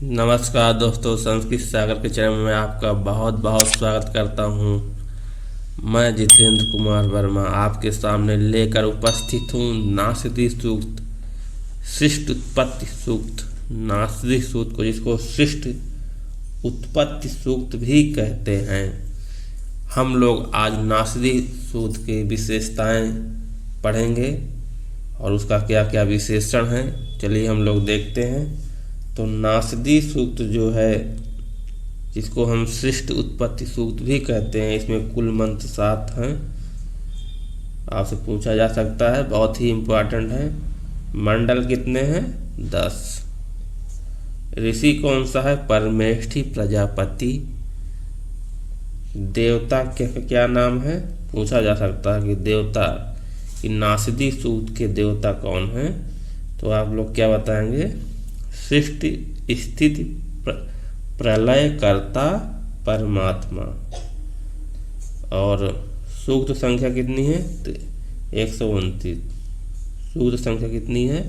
नमस्कार दोस्तों, संस्कृत सागर के चैनल में आपका बहुत बहुत स्वागत करता हूँ। मैं जितेंद्र कुमार वर्मा आपके सामने लेकर उपस्थित हूँ नासदी सूक्त, शिष्ट उत्पत्ति सूक्त। नासदी सूक्त को जिसको शिष्ट उत्पत्ति सूक्त भी कहते हैं। हम लोग आज नासदी सूक्त की विशेषताएं पढ़ेंगे और उसका क्या क्या विशेषण है, चलिए हम लोग देखते हैं। तो नासदी सूक्त जो है, जिसको हम शिष्ट उत्पत्ति सूक्त भी कहते हैं, इसमें कुल मंत्र 7 हैं। आपसे पूछा जा सकता है, बहुत ही इम्पोर्टेंट है। मंडल कितने हैं? 10। ऋषि कौन सा है? परमेष्ठी प्रजापति। देवता क्या नाम है? पूछा जा सकता है कि देवता कि नासदी सूक्त के देवता कौन है। तो आप लोग क्या बताएंगे? सृष्टि स्थिति प्रलय कर्ता परमात्मा। और सूक्त संख्या कितनी है? 129। सूक्त संख्या कितनी है?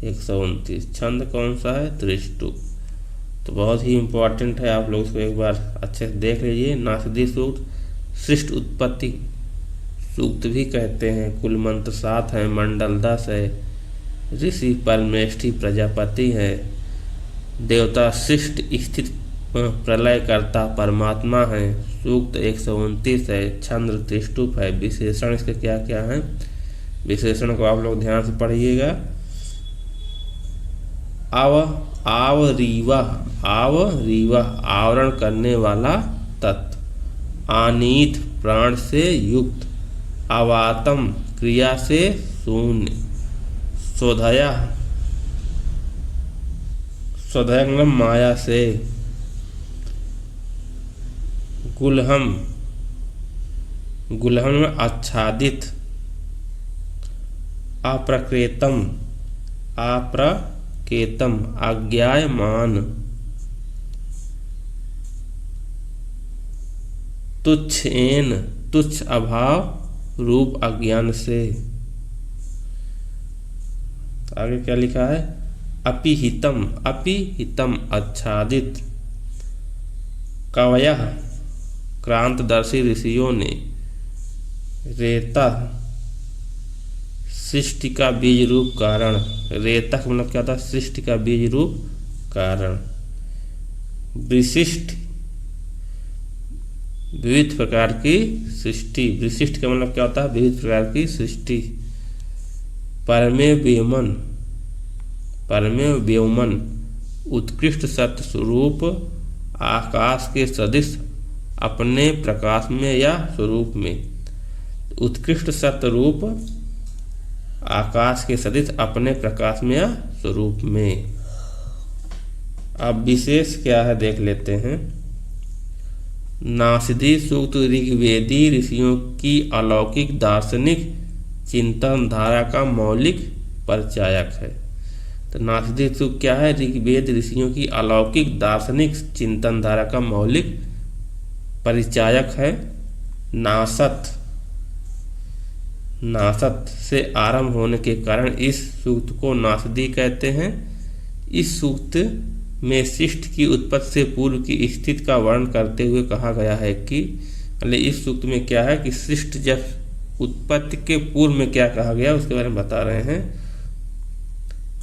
129। छंद कौन सा है? त्रिष्टु। तो बहुत ही इम्पोर्टेंट है, आप लोग इसको एक बार अच्छे से देख लीजिए। नासदी सूक्त शिष्ट उत्पत्ति सूक्त भी कहते हैं। कुल मंत्र 7 है, मंडल 10 है, ऋषि परमेष्ठी प्रजापति है, देवता शिष्ट स्थित प्रलय करता परमात्मा है, सूक्त 129 है, छंद त्रिष्टुप है। विशेषण इसके क्या क्या हैं? विशेषण को आप लोग ध्यान से पढ़िएगा। आवरीवा, आवरीवा आवरण करने वाला तत्व। आनीत प्राण से युक्त। अवातम क्रिया से शून्य। स्वधया, स्वधयंगम माया से। गुलहम, गुलहम में आच्छादित। अप्रकृतम, अप्रकेतम आज्ञायमान। तुच्छेन, तुच्छ अभाव रूप अज्ञान से। आगे क्या लिखा है? अपिहितम, अपिहितम आच्छादित। कवयः क्रांतदर्शी ऋषियों ने। रेता सृष्टि का बीज रूप कारण। रेता का मतलब क्या था? सृष्टि का बीज रूप कारण। विशिष्ट, विविध प्रकार की सृष्टि। विशिष्ट का मतलब क्या होता है? विविध प्रकार की सृष्टि। परमे व्योमन, परमे व्योमन उत्कृष्ट सत्य स्वरूप आकाश के सदृश अपने प्रकाश में या स्वरूप में। उत्कृष्ट सत्य रूप आकाश के सदृश अपने प्रकाश में या स्वरूप में। अब विशेष क्या है देख लेते हैं। नासदी सूक्त ऋग्वेदी ऋषियों की अलौकिक दार्शनिक चिंतन धारा का मौलिक परिचायक है। तो नासदी सूक्त क्या है? ऋग्वेद ऋषियों की अलौकिक दार्शनिक चिंतन धारा का मौलिक परिचायक है। नासत, नासत से आरंभ होने के कारण इस सूक्त को नासदी कहते हैं। इस सूक्त में शिष्ट की उत्पत्ति से पूर्व की स्थिति का वर्णन करते हुए कहा गया है कि इस सूक्त में क्या है कि शिष्ट जब उत्पत्ति के पूर्व में क्या कहा गया उसके बारे में बता रहे हैं।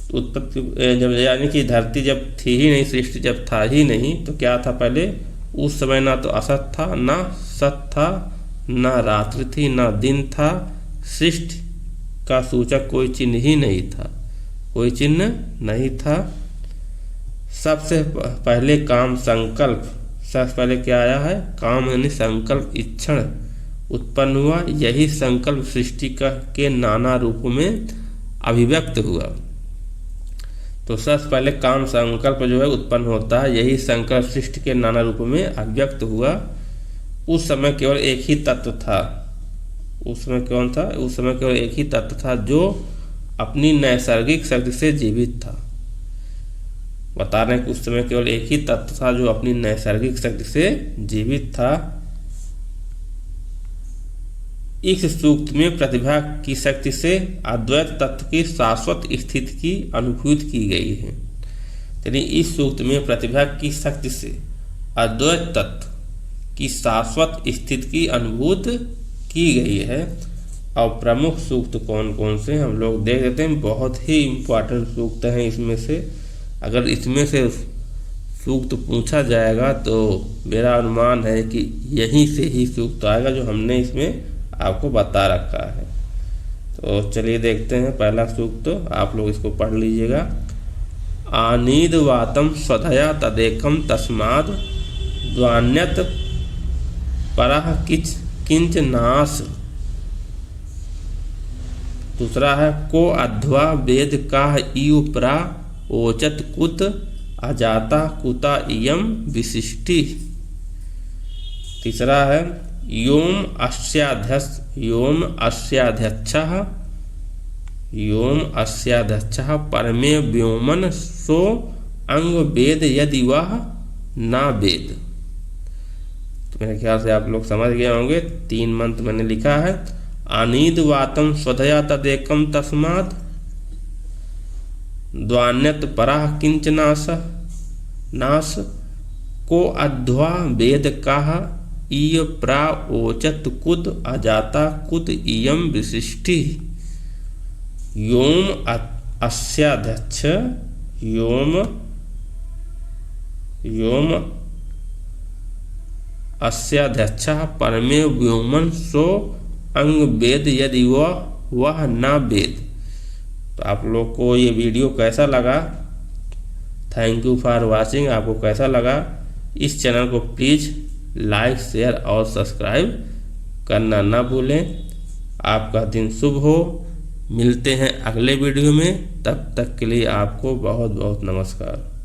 उत्पत्ति जब, यानी कि धरती जब थी ही नहीं, सृष्टि जब था ही नहीं, तो क्या था पहले? उस समय ना तो असत था, ना सत था, ना रात्रि थी, ना दिन था। सृष्टि का सूचक कोई चिन्ह ही नहीं था, कोई चिन्ह नहीं था। सबसे पहले काम संकल्प, सबसे पहले क्या आया है? काम यानी संकल्प, इच्छण उत्पन्न हुआ। यही संकल्प सृष्टि के नाना रूपों में अभिव्यक्त हुआ। तो सबसे पहले काम संकल्प जो है उत्पन्न होता है, यही संकल्प सृष्टि के नाना रूपों में अभिव्यक्त हुआ। उस समय केवल एक ही तत्व था। उस समय कौन था? उस समय केवल एक ही तत्व था जो अपनी नैसर्गिक शक्ति से जीवित था। बता रहे हैं कि उस समय केवल एक ही तत्व था जो अपनी नैसर्गिक शक्ति से जीवित था। इस सूक्त में प्रतिभा की शक्ति से अद्वैत तत्व की शाश्वत स्थिति की अनुभूति की गई है। यानी इस सूक्त में प्रतिभा की शक्ति से अद्वैत तत्व की शाश्वत स्थिति की अनुभूति की गई है। और प्रमुख सूक्त कौन कौन से हम लोग देख लेते हैं। बहुत ही इम्पोर्टेंट सूक्त हैं इसमें से। अगर इसमें से सूक्त पूछा जाएगा तो मेरा अनुमान है कि यहीं से ही सूक्त आएगा जो हमने इसमें आपको बता रखा है। तो चलिए देखते हैं पहला सूक्त, आप लोग इसको पढ़ लीजिएगा। आनीद वातम स्वधया तदेकम तस्माद् द्वान्यत परः किंच नाश। दूसरा है को अध्वा वेद काह इव प्रा ओचत कुत अजाता कुता इयम विशिष्टि। तीसरा है योम अस्याध्यक्षः परमे व्योमन सो अंग वेद यदि वह ना वेद। तो मेरे ख्याल से आप लोग समझ गए होंगे। 3 मंत्र मैंने लिखा है। आनीद वातम स्वधया तदेकम तस्मात् द्वान्यत पराः किंच नाश को अध्वा वेद काह इय प्रा ओचत कुत अजाता कुत इयम विशिष्टि। योम अस्याध्यक्षः परमे व्योमन सो अंग वेद यदि वह न वेद। तो आप लोग को ये वीडियो कैसा लगा? Thank you for watching. आपको कैसा लगा? इस चैनल को प्लीज़ लाइक शेयर और सब्सक्राइब करना ना भूलें। आपका दिन शुभ हो। मिलते हैं अगले वीडियो में, तब तक के लिए आपको बहुत बहुत नमस्कार।